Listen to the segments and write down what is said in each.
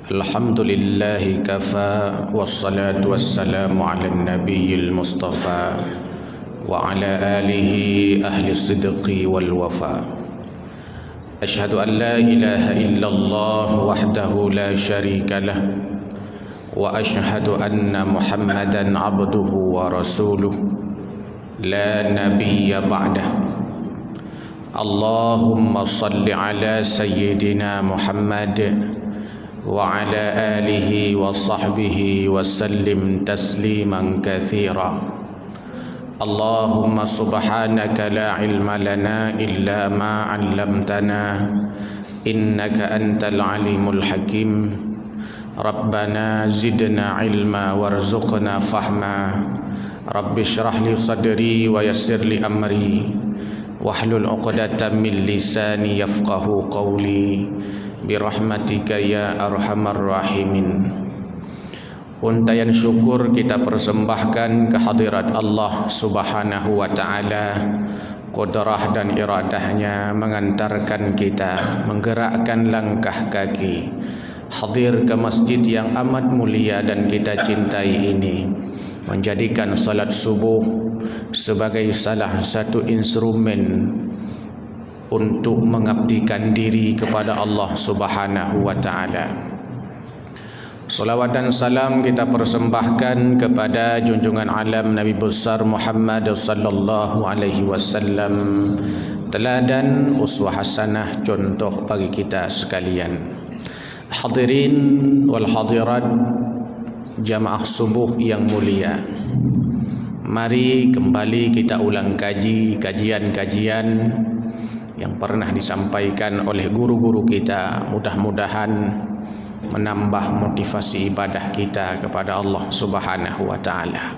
Alhamdulillahi kafa wassalatu wassalamu ala nabiyil mustafa wa ala alihi ahli sidqi wal wafa. Ashhadu an la ilaha illallah wahdahu la syarika lah wa ashhadu anna Muhammadan abduhu wa rasuluh la nabiyya ba'dah. Allahumma salli ala sayyidina Muhammad wa ala alihi wa sahbihi wa sallim tasliman katsira. Allahumma subhanaka la ilma lana illa ma 'allamtana innaka antal alimul hakim. Rabbana zidna ilma warzuqna fahma. Rabbi shrah li sadri wa yassir li amri wahlul 'uqdatam min lisani yafqahu qawli birahmatika ya arhamar rahimin. Untayan syukur kita persembahkan kehadirat Allah Subhanahu wa taala. Qudrah dan iradahnya mengantarkan kita menggerakkan langkah kaki hadir ke masjid yang amat mulia dan kita cintai ini, menjadikan salat subuh sebagai salah satu instrumen untuk mengabdikan diri kepada Allah Subhanahu wa taala. Salawat dan salam kita persembahkan kepada junjungan alam Nabi besar Muhammad sallallahu alaihi wasallam, teladan uswah hasanah, contoh bagi kita sekalian. Hadirin wal hadirat jamaah subuh yang mulia, mari kembali kita ulang kajian-kajian yang pernah disampaikan oleh guru-guru kita. Mudah-mudahan menambah motivasi ibadah kita kepada Allah Subhanahu wa taala.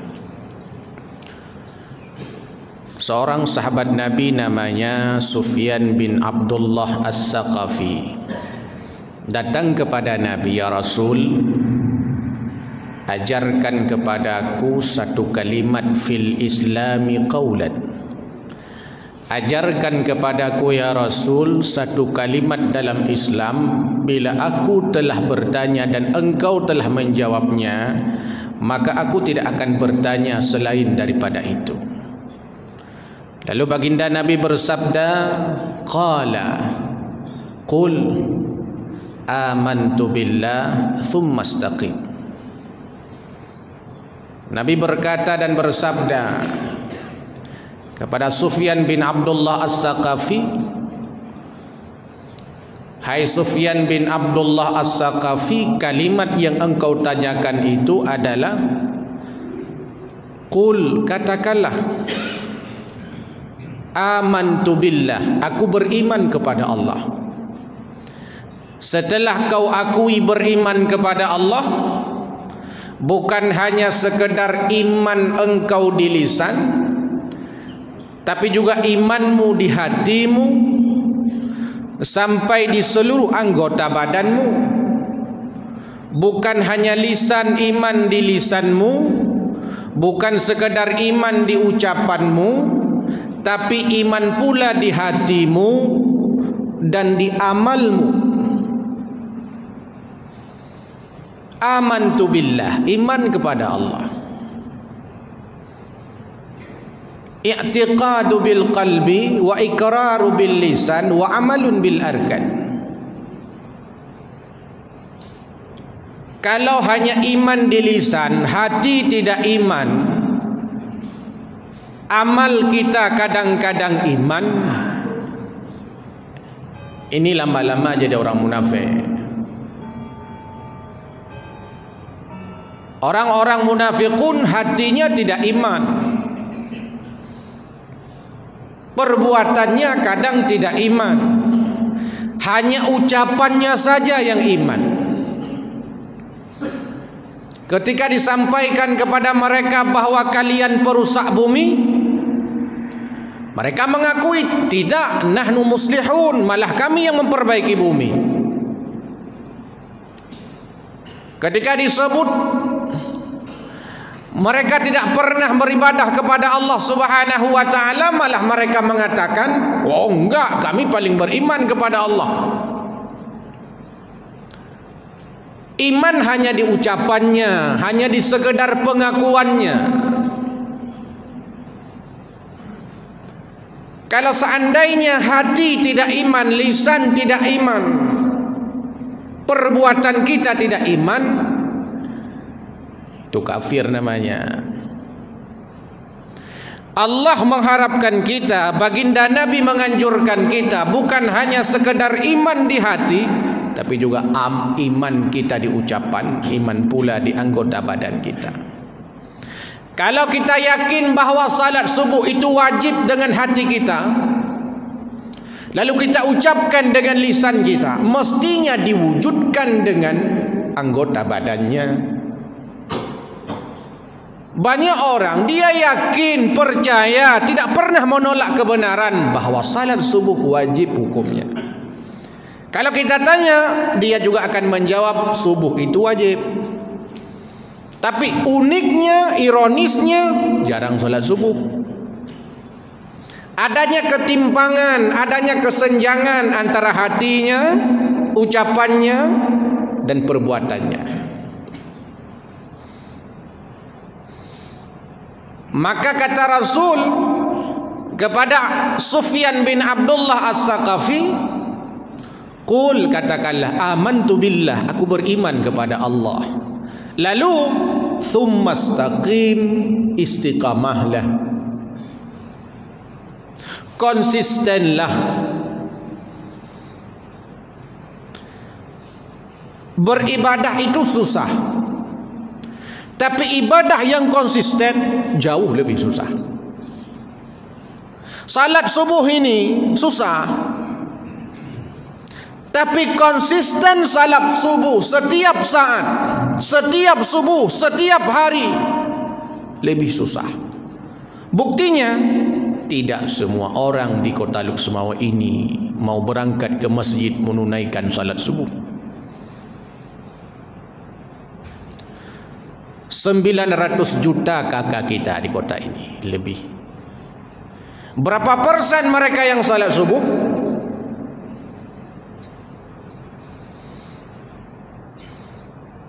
Seorang sahabat Nabi namanya Sufyan bin Abdullah As-Saqafi datang kepada Nabi, "Ya Rasul, ajarkan kepadaku satu kalimat fil islami qaulan." Ajarkan kepadaku ya Rasul satu kalimat dalam Islam, bila aku telah bertanya dan engkau telah menjawabnya, maka aku tidak akan bertanya selain daripada itu. Lalu baginda Nabi bersabda, qala qul amantu billah thumma istaqim. Nabi berkata dan bersabda kepada Sufyan bin Abdullah As-Saqafi, "Hai Sufyan bin Abdullah As-Saqafi, kalimat yang engkau tanyakan itu adalah qul, katakanlah, amantu billah, aku beriman kepada Allah." Setelah kau akui beriman kepada Allah, bukan hanya sekedar iman engkau di lisan, tapi juga imanmu di hatimu sampai di seluruh anggota badanmu. Bukan hanya lisan, iman di lisanmu, bukan sekedar iman di ucapanmu, tapi iman pula di hatimu dan di amalmu. Amantu billah, iman kepada Allah. I'tiqadu bil qalbi wa iqraru bil lisan wa amalun bil arkan. Kalau hanya iman di lisan, hati tidak iman, amal kita kadang-kadang iman, ini lama-lama jadi orang munafik. Orang-orang munafikun hatinya tidak iman, perbuatannya kadang tidak iman, hanya ucapannya saja yang iman. Ketika disampaikan kepada mereka bahwa kalian perusak bumi, mereka mengakui, tidak, nahnu muslihun, malah kami yang memperbaiki bumi. Ketika disebut mereka tidak pernah beribadah kepada Allah Subhanahu wa taala, malah mereka mengatakan, "Oh enggak, kami paling beriman kepada Allah." Iman hanya di ucapannya, hanya di sekedar pengakuannya. Kalau seandainya hati tidak iman, lisan tidak iman, perbuatan kita tidak iman, itu kafir namanya. Allah mengharapkan kita, baginda Nabi menganjurkan kita, bukan hanya sekedar iman di hati, tapi juga iman kita di ucapan, iman pula di anggota badan kita. Kalau kita yakin bahawa salat subuh itu wajib dengan hati kita, lalu kita ucapkan dengan lisan kita, mestinya diwujudkan dengan anggota badannya. Banyak orang dia yakin, percaya, tidak pernah menolak kebenaran bahawa salat subuh wajib hukumnya. Kalau kita tanya, dia juga akan menjawab subuh itu wajib. Tapi uniknya, ironisnya, jarang salat subuh. Adanya ketimpangan, adanya kesenjangan antara hatinya, ucapannya, dan perbuatannya. Maka kata Rasul kepada Sufyan bin Abdullah As-Saqafi, qul, katakanlah, amantu billah, aku beriman kepada Allah. Lalu thumma istaqim, istiqamahlah, konsistenlah. Beribadah itu susah, tapi ibadah yang konsisten jauh lebih susah. Salat subuh ini susah, tapi konsisten salat subuh setiap saat, setiap subuh, setiap hari lebih susah. Buktinya, tidak semua orang di kota Luksemawa ini mau berangkat ke masjid menunaikan salat subuh. 900 juta kakak kita di kota ini lebih. Berapa persen mereka yang salat subuh?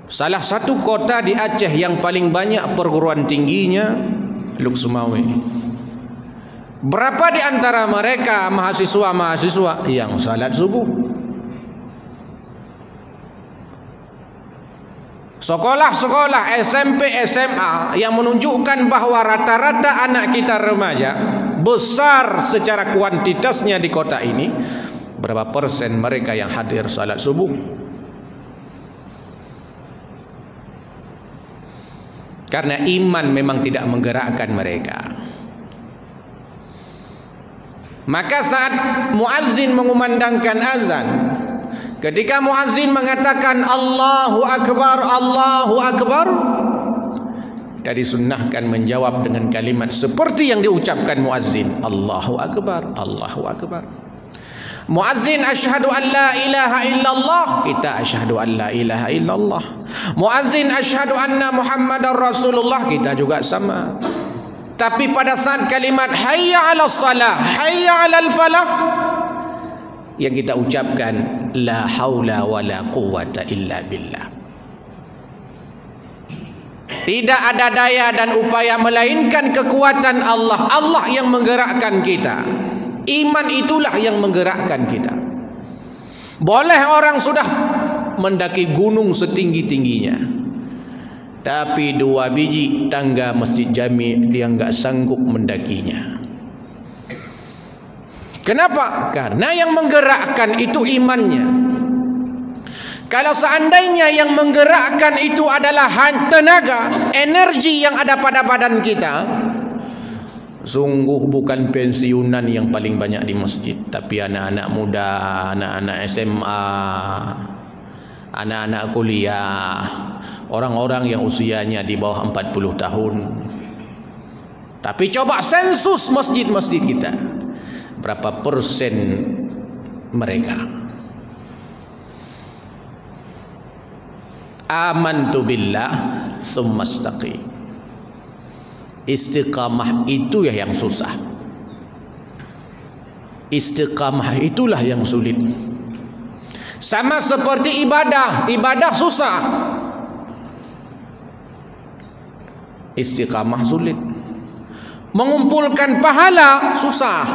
Salah satu kota di Aceh yang paling banyak perguruan tingginya Luksemawe. Berapa di antara mereka mahasiswa-mahasiswa yang salat subuh? Sekolah-sekolah SMP, SMA yang menunjukkan bahawa rata-rata anak kita remaja besar secara kuantitasnya di kota ini, berapa persen mereka yang hadir salat subuh? Karena iman memang tidak menggerakkan mereka. Maka saat muazzin mengumandangkan azan, ketika muazzin mengatakan Allahu Akbar, Allahu Akbar, kita disunnahkan menjawab dengan kalimat seperti yang diucapkan muazzin, Allahu Akbar, Allahu Akbar. Muazzin asyhadu an la ilaha illallah, kita asyhadu an la ilaha illallah. Muazzin asyhadu anna Muhammadar Rasulullah, kita juga sama. Tapi pada saat kalimat hayya 'alas salah, hayya 'alal falah, yang kita ucapkan la haula wala quwwata illa billah. Tidak ada daya dan upaya melainkan kekuatan Allah. Allah yang menggerakkan kita. Iman itulah yang menggerakkan kita. Boleh orang sudah mendaki gunung setinggi-tingginya, tapi 2 biji tangga Masjid Jami dia enggak sanggup mendakinya. Kenapa? Karena yang menggerakkan itu imannya. Kalau seandainya yang menggerakkan itu adalah tenaga, energi yang ada pada badan kita, sungguh bukan pensiunan yang paling banyak di masjid, tapi anak-anak muda, anak-anak SMA, anak-anak kuliah, orang-orang yang usianya di bawah 40 tahun. Tapi coba sensus masjid-masjid kita, berapa persen mereka? Amantu billah summa istaqim. Istiqamah itu yang susah. Istiqamah itulah yang sulit. Sama seperti ibadah. Ibadah susah, istiqamah sulit. Mengumpulkan pahala susah,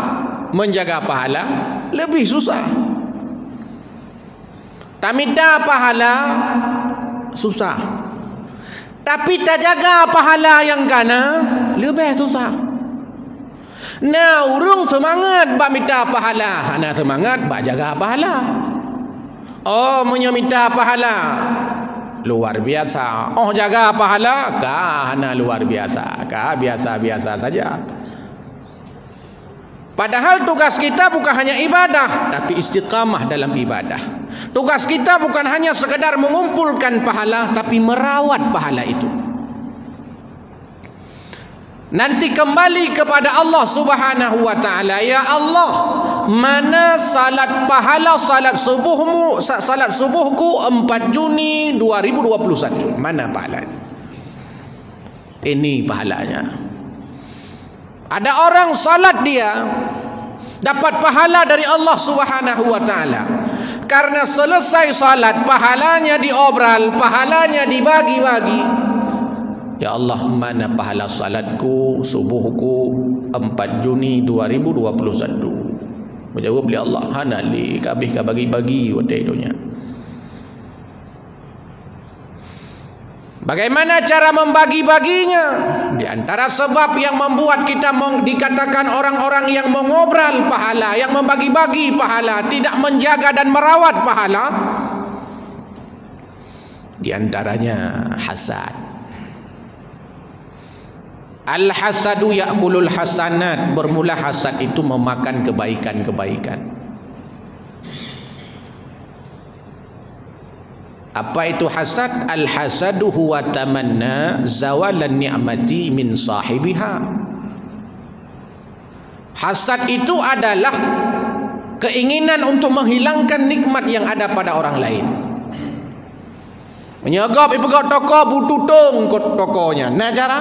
menjaga pahala lebih susah. Tamida pahala susah, tapi tak jaga pahala yang kana lebih susah. Nah, urung semangat bak minta pahala, hana semangat bak jaga pahala. Oh, minta pahala luar biasa. Oh, jaga pahala kah hana luar biasa, kah biasa-biasa saja. Padahal tugas kita bukan hanya ibadah, tapi istiqamah dalam ibadah. Tugas kita bukan hanya sekedar mengumpulkan pahala, tapi merawat pahala itu. Nanti kembali kepada Allah Subhanahu wa taala. Ya Allah, mana salat pahala salat subuhku 4 Juni 2021? Mana pahalanya? Ini pahalanya. Ada orang salat dia dapat pahala dari Allah Subhanahu wa taala. Karena selesai salat pahalanya diobral, pahalanya dibagi-bagi. Ya Allah, mana pahala salatku subuhku 4 Juni 2021? Menjawab beli Allah, hana li kabih ka bagi-bagi wadai dunia. Bagaimana cara membagi-baginya? Di antara sebab yang membuat kita dikatakan orang-orang yang mengobral pahala, yang membagi-bagi pahala, tidak menjaga dan merawat pahala, di antaranya hasad. Al-hasadu ya'kulul hasanat. Bermula hasad itu memakan kebaikan-kebaikan. Apa itu hasad? Al-hasadu huwa tamanna zawalan ni'mati min sahibiha. Hasad itu adalah keinginan untuk menghilangkan nikmat yang ada pada orang lain. Menyogop ipegok toko bututung kot tokonya. Nah cara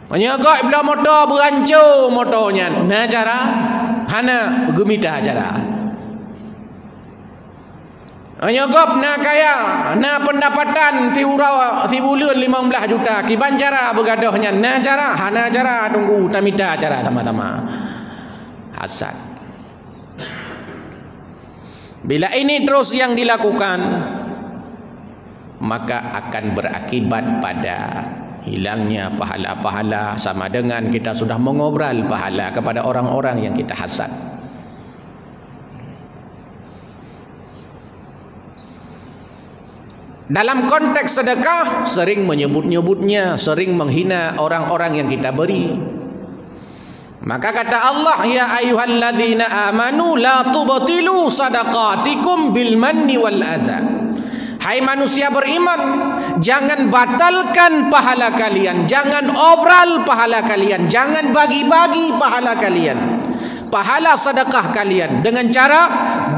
menyogok ibla motor berancur motornya. Nah cara hana gemita cara. Menyogop na kaya, na pendapatan ti bulan 15 juta. Kiban cara begadohnya. Nah cara hana cara tunggu tamita cara sama-sama. Hasad. Bila ini terus yang dilakukan, maka akan berakibat pada hilangnya pahala-pahala, sama dengan kita sudah mengobral pahala kepada orang-orang yang kita hasad. Dalam konteks sedekah, sering menyebut-nyebutnya, sering menghina orang-orang yang kita beri. Maka kata Allah, ya ayyuhalladzina amanu la tubtilu sadaqatikum bil manni wal adza. Hai manusia beriman, jangan batalkan pahala kalian, jangan obral pahala kalian, jangan bagi-bagi pahala kalian, pahala sedekah kalian dengan cara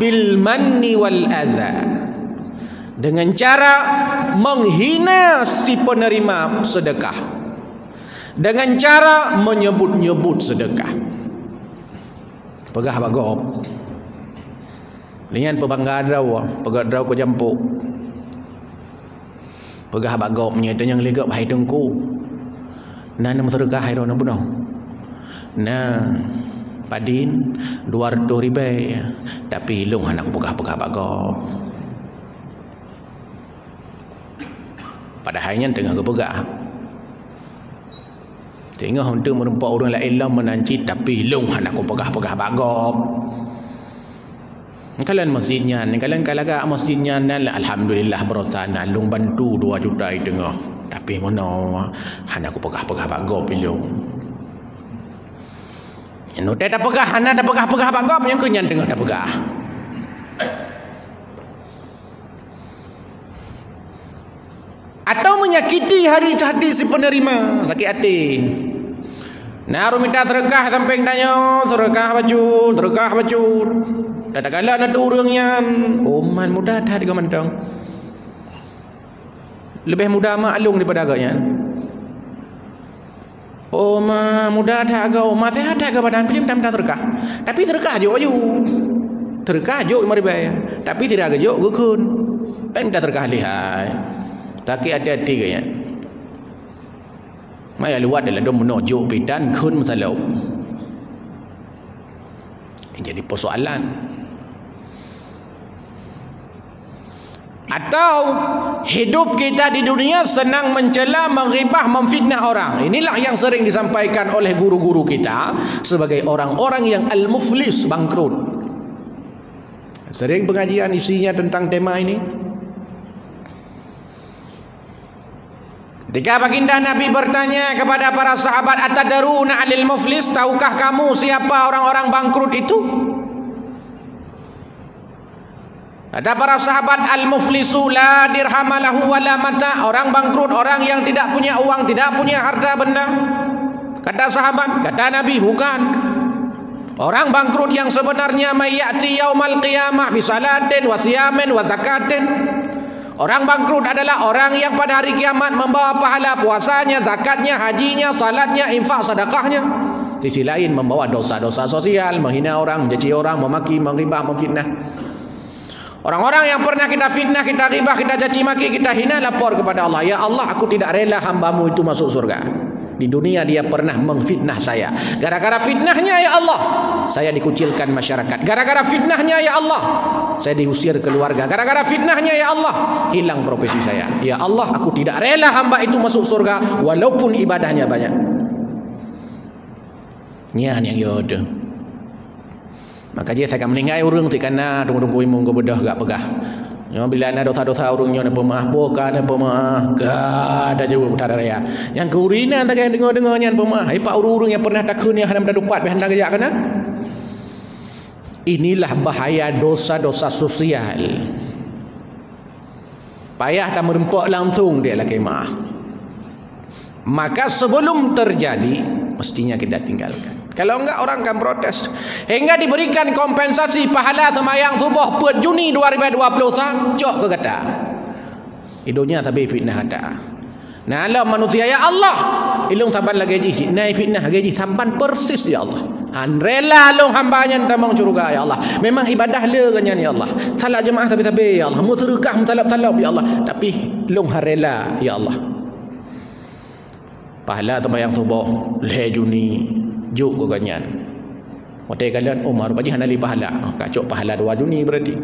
bil manni wal adza, dengan cara menghina si penerima sedekah, dengan cara menyebut-nyebut sedekah. Pegah bagop lingan pebangga draw, pegah draw ko jampuk. Pegah bagopnya itu yang legap hai dengku. Nah nama sedekah hai rona bunuh. Nah padin 200 ribu, tapi hilung anak pegah-pegah bagop. Padahalnya tengah kepegah. Tengah untuk merempak orang lain lah menanci, tapi hilung anak pegah-pegah bagop. Kalian masjidnya, kalian kalaga masjidnya, alhamdulillah berosana lung bantu 2 juta di tengah. Tapi mana anak pegah-pegah bagop hilung. Yang tak pegah, anak tak pegah-pegah bagop yang kenyan tengah tak pegah. Atau menyakiti hati si penerima, sakit hati. Nah, minta sedekah sampai tanya, sedekah baju. Katakanlah ada orangnya, oh man mudah dah dengan mandang. Lebih mudah maklum daripada agaknya. Oh ma mudah dah agak, oh ma saya ada agak badan macam minta sedekah. Tapi sedekah je. Terkajut mari bayar. Tapi tidak kajut gukun. Kan dah terkah lihai. Tapi hati-hati kaya. Maya luat adalah dom menojok bidan kun masalah. Jadi persoalan. Atau hidup kita di dunia senang mencela, menghibah, memfitnah orang. Inilah yang sering disampaikan oleh guru-guru kita sebagai orang-orang yang al-muflis, bangkrut. Sering pengajian isinya tentang tema ini. Ketika baginda Nabi bertanya kepada para sahabat, "Atadaruna 'alil muflis?" Tahukah kamu siapa orang-orang bangkrut itu? Ada para sahabat, "Al-muflisu la dirham lahu wala mata." Orang bangkrut, orang yang tidak punya uang, tidak punya harta benda. Kata sahabat, kata Nabi, bukan. Orang bangkrut yang sebenarnya mayati yaumal qiyamah bisalatin wa siyamin wa zakatin. Orang bangkrut adalah orang yang pada hari kiamat membawa pahala puasanya, zakatnya, hajinya, salatnya, infak, sedekahnya. Sisi lain membawa dosa-dosa sosial, menghina orang, mencaci orang, memaki, menghibah, memfitnah. Orang-orang yang pernah kita fitnah, kita ghibah, kita caci maki, kita hina, lapor kepada Allah, "Ya Allah, aku tidak rela hamba-Mu itu masuk surga. Di dunia dia pernah mengfitnah saya. Gara-gara fitnahnya ya Allah, saya dikucilkan masyarakat. Gara-gara fitnahnya ya Allah, saya diusir keluarga. Gara-gara fitnahnya ya Allah, hilang profesi saya. Ya Allah, aku tidak rela hamba itu masuk surga walaupun ibadahnya banyak." Nyan yang yodoh. Maka dia saya akan meninggal orang si kana tunggu-tunggu imung go bedah gak pegah. Nyo bila ada dosa-dosa urungnya na pemaaf boka na pemaaf ga ada jauh utara raya. Yang keurina tak kaya dengar-dengar nyan pemaaf. Ai pak urung yang pernah takun yang hendak dapat hendak kerja kana. Inilah bahaya dosa-dosa sosial. Payah tak merempok langsung dia lah kemah. Maka sebelum terjadi mestinya kita tinggalkan. Kalau enggak orang akan protes. Hingga diberikan kompensasi pahala semayang subuh 4 Juni 2020 cok ke kata. Hidupnya tapi fitnah ada. Nah Allah manusia ya Allah, ilung saban lagi ji, naik fitnah lagi ji saban persis ya Allah. Rela long hambanya tamang syurga ya Allah. Memang ibadah le ganyan ya Allah. Salat jemaah sabi-sabi ya Allah. Mu sedekah mutalab-talab ya Allah. Tapi long rela ya Allah. Pahala semayang subuh le Juni juk ko ganyan. Watai kalian Umar bagi hanali pahala. Kacok pahala 2 Juni berarti.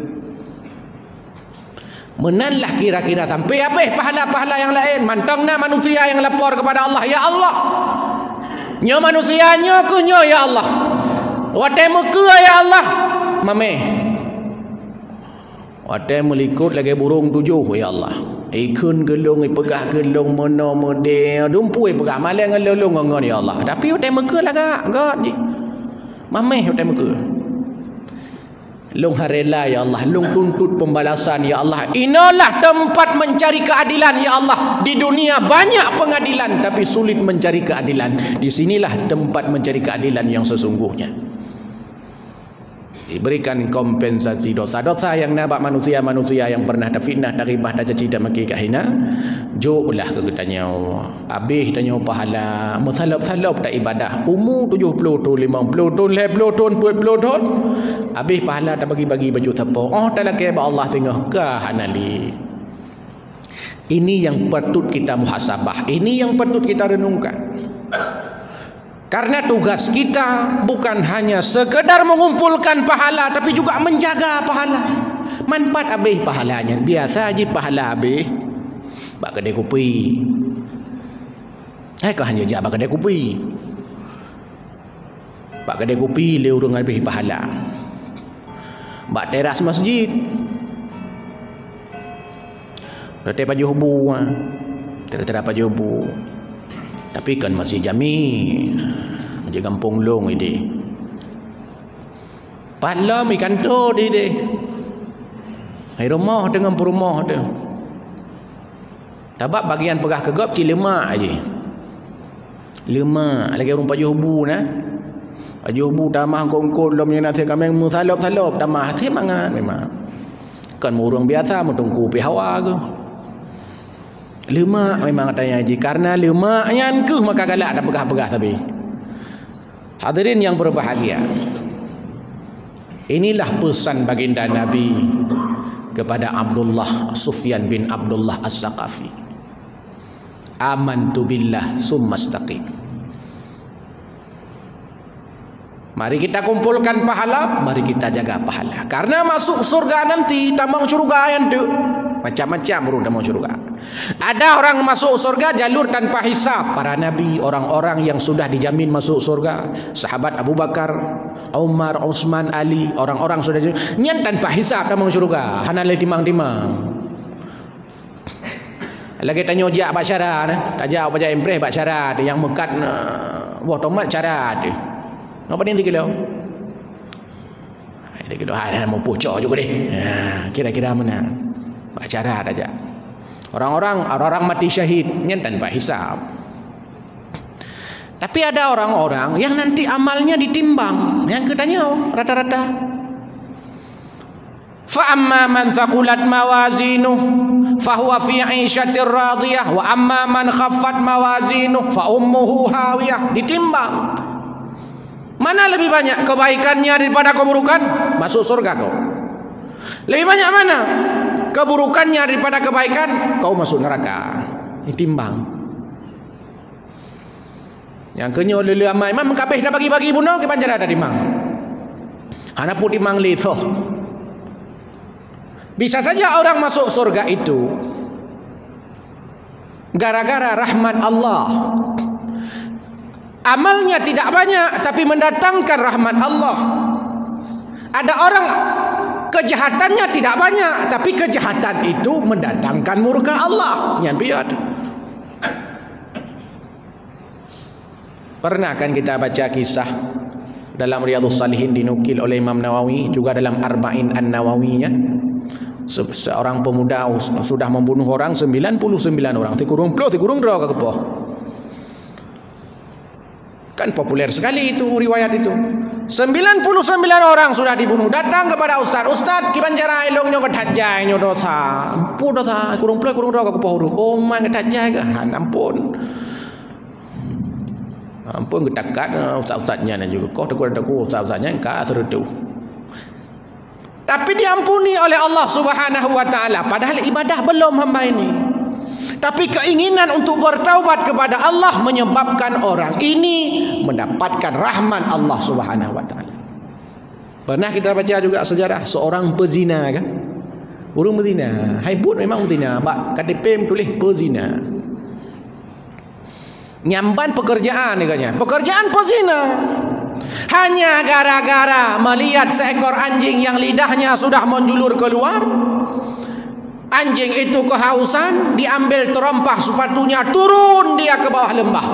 Menanlah kira-kira sampai habis pahala-pahala yang lain. Mantangna manusia yang lapor kepada Allah, "Ya Allah, nyo manusia nyo ke nyo ya Allah. Watai muka ya Allah." Mame. Watai melikut lagi burung 7 ya Allah. Ikun gelung pegah gelung mono model dumpui pegah malang ngelulung ngon ya Allah. Tapi watai muka lah gak ji. Mame watai muka. Long harela ya Allah, long tuntut pembalasan ya Allah. Inilah tempat mencari keadilan ya Allah. Di dunia banyak pengadilan tapi sulit mencari keadilan. Di sinilah tempat mencari keadilan yang sesungguhnya. Diberikan kompensasi dosa-dosa yang nabak manusia-manusia yang pernah terfitnah, daribah, caci dan maki kahina. Joklah ke katanya habis tanya pahala musalab-salab tak ibadah umur 70 tahun 50 tahun 60 tahun 40 tahun habis pahala tak bagi-bagi baju tepuk. Oh tak laki Allah tengah kah anali. Ini yang patut kita muhasabah, ini yang patut kita renungkan. Karena tugas kita bukan hanya sekedar mengumpulkan pahala, tapi juga menjaga pahala. Manfaat habis pahalanya. Biasa aja pahala habis. Bak kedai kopi. Kau hanya jak bak kedai kopi. Bak kedai kopi le urang habis pahala. Bak teras masjid. Letak baju hubu. Tertera baju hubu. Tapi kan masih jamin di kampung long ini. Palam ikan tu di. Hai rumah dengan perumah tu. Sebab bagian pegah kegap ci lemak aje. Lemak lagi orang baju hubu nah. Baju hubu tamah kongkol lom yang nasi kami musalop-salop tamah hati mangan memang. Kan murung biasa mutungku pi hawa ke. Lemak memang katanya haji. Karena lemaknya ke maka galak ada pegah-pegah tapi. Hadirin yang berbahagia. Inilah pesan baginda Nabi kepada Abdullah Sufyan bin Abdullah As-Saqafi. Amantu billah summa istaqim. Mari kita kumpulkan pahala, mari kita jaga pahala. Karena masuk surga nanti tambang surga yang tu macam-macam burung tambang surga. Ada orang masuk surga jalur tanpa hisab, para nabi, orang-orang yang sudah dijamin masuk surga, sahabat Abu Bakar, Umar, Utsman, Ali, orang-orang sudah nyen tanpa hisab tambang surga. Hana le timang-timang. Lagi tanya jak bak syarat, tajak baca impreh bak syarat yang mekat wah tomat syarat. Apa ni kilo? Dia kira ada mau pucuk juga deh. Kira-kira mana? Baca aja. Orang-orang mati syahid nyen tanpa hisab. Tapi ada orang-orang yang nanti amalnya ditimbang. Yang katanya rata-rata. Fa amma man thaqulat mawazinuh fa huwa fi 'ishatir radiyah wa amma man khaffat mawazinuh fa ummuhu hawiyah. Ditimbang. Mana lebih banyak kebaikannya daripada keburukan? Masuk surga kau. Lebih banyak mana keburukannya daripada kebaikan? Kau masuk neraka. Ditimbang. Yang kenyo lele amai mam kabeh dah bagi-bagi bunuh ke panjara dah timang. Hana pun timang lito. Bisa saja orang masuk surga itu gara-gara rahmat Allah. Amalnya tidak banyak tapi mendatangkan rahmat Allah. Ada orang kejahatannya tidak banyak tapi kejahatan itu mendatangkan murka Allah. Yang biar. Pernah kan kita baca kisah dalam Riyadhus Shalihin dinukil oleh Imam Nawawi, juga dalam Arba'in An-Nawawinya. Seorang pemuda sudah membunuh orang 99 orang. Tikurung draw ke kepoh. Kan populer sekali itu riwayat itu. 99 orang sudah dibunuh. Datang kepada ustaz. Ustaz, kibanjara elongnya ketajai nyo dosa. Ampun dosa. Kurung draw ke kepoh. Oh man ketajai ke. Ampun. Ampun ketakat ustaz-ustaznya juga. Kau tegur ustaz-ustaznya engkau serutu. Tapi diampuni oleh Allah Subhanahu wa taala, padahal ibadah belum hamba ini. Tapi keinginan untuk bertaubat kepada Allah menyebabkan orang ini mendapatkan rahmat Allah Subhanahu wa taala. Pernah kita baca juga sejarah seorang pezina kan? Burung pezina. Haibut memang pezina, bak KTP tulis pezina. Nyamban pekerjaan katanya. Pekerjaan pezina. Hanya gara-gara melihat seekor anjing yang lidahnya sudah menjulur keluar. Anjing itu kehausan, diambil terompah sepatunya, turun dia ke bawah lembah.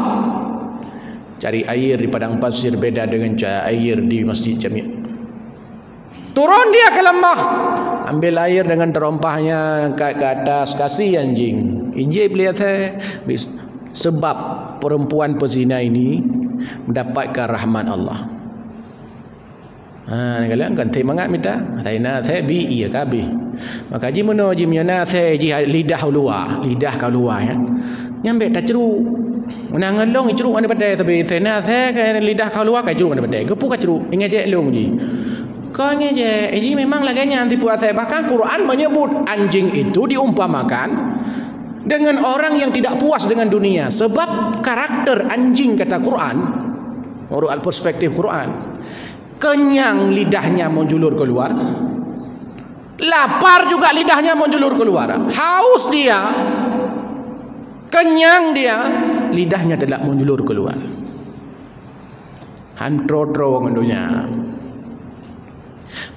Cari air di padang pasir beda dengan cari air di Masjid Jami'. Turun dia ke lembah, ambil air dengan terompahnya ke atas, kasih anjing. Injil lihat saya. Sebab perempuan pezina ini mendapatkan rahmat Allah. Kalian kan teh mangat minta. Saya nak saya bi iya kabi. Maka ji mono ji menyana saya ji lidah keluar ya. Nyambe tak ceruk. Menang ngelong ceruk ana badai tapi saya nak saya kan lidah keluar ka ceruk ana badai. Gepu ka ceruk ingat je long ji. Kau ingat je ji memang laganya anti puas saya. Bahkan Quran menyebut anjing itu diumpamakan dengan orang yang tidak puas dengan dunia. Sebab karakter anjing kata Quran, menurut perspektif Quran, kenyang lidahnya menjulur keluar, lapar juga lidahnya menjulur keluar. Haus dia, kenyang dia, lidahnya tidak menjulur keluar. Hantro-tro ngendunya.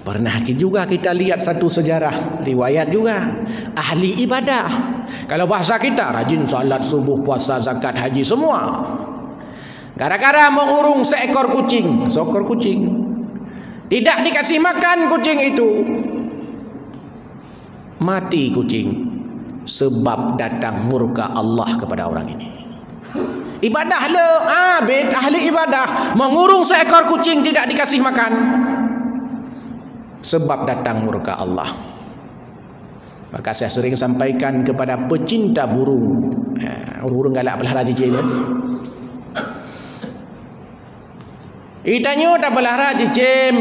Pernah juga kita lihat satu sejarah riwayat juga ahli ibadah. Kalau bahasa kita rajin salat subuh, puasa, zakat, haji semua. Gara-gara mengurung seekor kucing. Tidak dikasih makan kucing itu. Mati kucing. Sebab datang murka Allah kepada orang ini. Ibadah le, abid ahli ibadah mengurung seekor kucing tidak dikasih makan. Sebab datang murka Allah. Maka saya sering sampaikan kepada pecinta burung. Burung galak pelihara cicing. Itanyo tak pelihara cicing.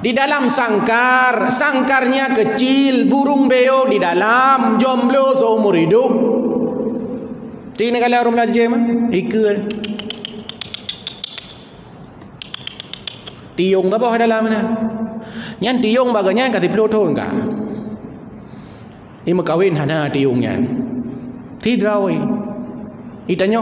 Di dalam sangkar, sangkarnya kecil, burung beo di dalam, jomblo seumur hidup. Tinggal kalau orang belajar mah, ikut. Tiung tak apa dalam mana? Nyan tiung baganya kasih pelotong kah? Ima kawin hana tiung nyan. Tidrawi. Itanya.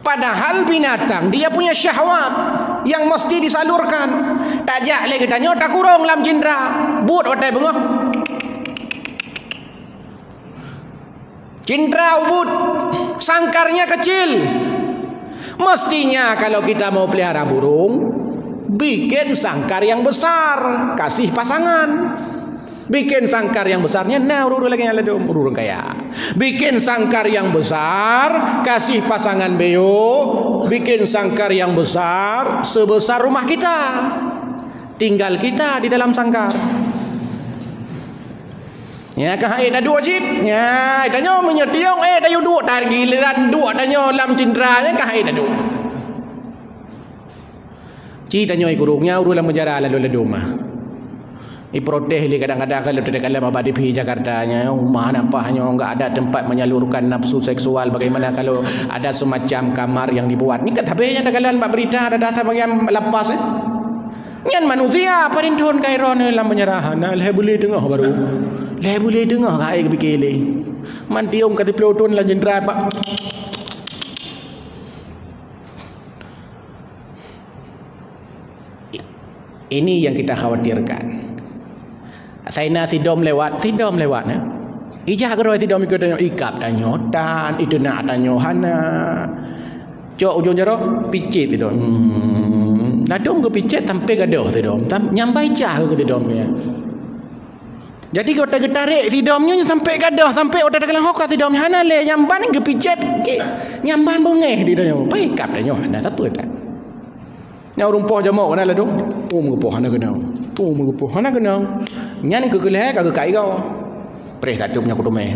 Padahal binatang dia punya syahwat yang mesti disalurkan. Tajak lagi tanya tak kurang lam cindera. But otai bengah. Cindera ubud, sangkarnya kecil. Mestinya kalau kita mau pelihara burung, bikin sangkar yang besar, kasih pasangan. Bikin sangkar yang besarnya, nah urur lagi nyala dong, urur kaya. Bikin sangkar yang besar, kasih pasangan beo. Bikin sangkar yang besar, sebesar rumah kita. Tinggal kita di dalam sangkar. Ya kah dah dua cit. Ya tanya menyetiong dah yu dua tar giliran dua tanya lam cindranya kah dah dua. Ci tanya ikurungnya urus lam penjara lalu mah. Protes li kadang-kadang kalau tidak kalau bapak di Jakartanya rumah nampaknya enggak ada tempat menyalurkan nafsu seksual. Bagaimana kalau ada semacam kamar yang dibuat ni kan habisnya ada kalian mbak berita ada dasar bagian lepas nyan manusia apa rintun kairon dalam penyerahan leh boleh dengar baru leh boleh dengar kai kepikile man tiung kata pelotun lah jenderal pak. Ini yang kita khawatirkan. Saya nak sidom lewat na. Ijah keroi sidom ikut tanya ikap tanya tan itu nak tanya hana. Cok ujung jaro picit sidom. Nadom ke picit sampai gadoh sidom. Nyambai cah ke sidom ya. Jadi kau tak tarik sidomnya sampai gadoh sampai otak dalam hoka sidomnya hana le nyamban ke picit nyamban bengeh di tanya. Pai ikap tanya hana siapa tak? Yang rumpah jamak mana lah tu? Mengepoh hana kena. Mengepoh hana kena. Nyan ke keleh kagak kai kau. Preh satu punya kutumeh.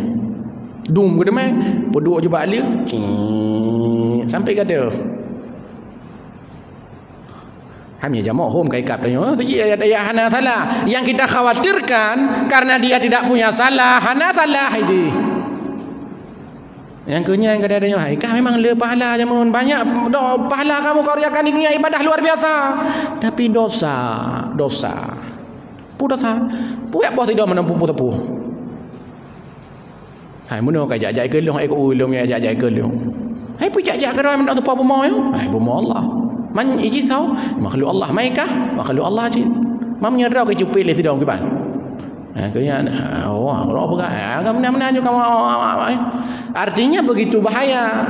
Dum ke demeh. Podok je balik. Sampai kata. Hamnya jamak home kai kap tanya. Ya hana salah. Yang kita khawatirkan karena dia tidak punya salah, hana salah ini. Yang kenyang kadang-kadang hai kah memang le pahala jamun banyak pahala kamu karyakan di dunia ibadah luar biasa tapi dosa puyak bos tidak menempuh tepuh hai muno ka jajak ke long ai ko ulung ya jajak ke long hai pu jajak ke ram dak tepuh pemoy hai pemoy Allah man iji tau makhluk Allah mai kah makhluk Allah ji mam nyerau ke cupil le tidong ke ban kayaknya apa kan kamu juga kamu artinya begitu bahaya.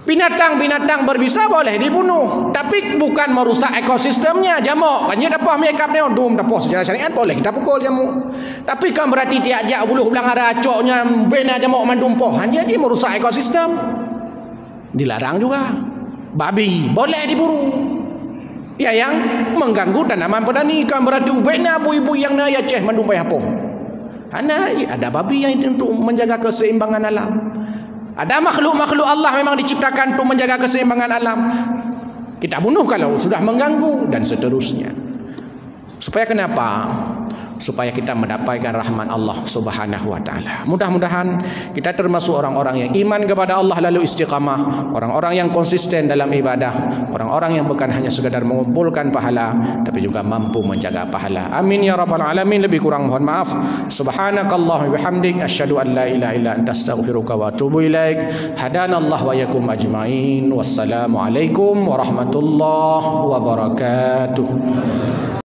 Binatang-binatang berbisa boleh dibunuh tapi bukan merusak ekosistemnya. Jamuk kan dia dapah makeup ni dum dapah secara syariat boleh kita pukul jamuk tapi kan berarti tiak-jak buluh belang aracoknya bena jamuk mandumpoh hanya je merusak ekosistem. Dilarang juga. Babi boleh diburu. Ya yang mengganggu tanaman padani kan berarti ubena ibu yang na ya ceh mandumpai hapo. Ada babi yang itu untuk menjaga keseimbangan alam. Ada makhluk-makhluk Allah memang diciptakan untuk menjaga keseimbangan alam. Kita bunuh kalau sudah mengganggu dan seterusnya. Supaya kenapa? Supaya kita mendapatkan rahmat Allah Subhanahu wa taala. Mudah-mudahan kita termasuk orang-orang yang iman kepada Allah lalu istiqamah, orang-orang yang konsisten dalam ibadah, orang-orang yang bukan hanya sekadar mengumpulkan pahala tapi juga mampu menjaga pahala. Amin ya rabbal alamin. Lebih kurang mohon maaf. Subhanakallahumma bihamdik asyhadu an la ilaha illa anta astaghfiruka wa atubu ilaik. Hadanallahu wa iyyakum ajmain. Wassalamu alaikum warahmatullahi wabarakatuh.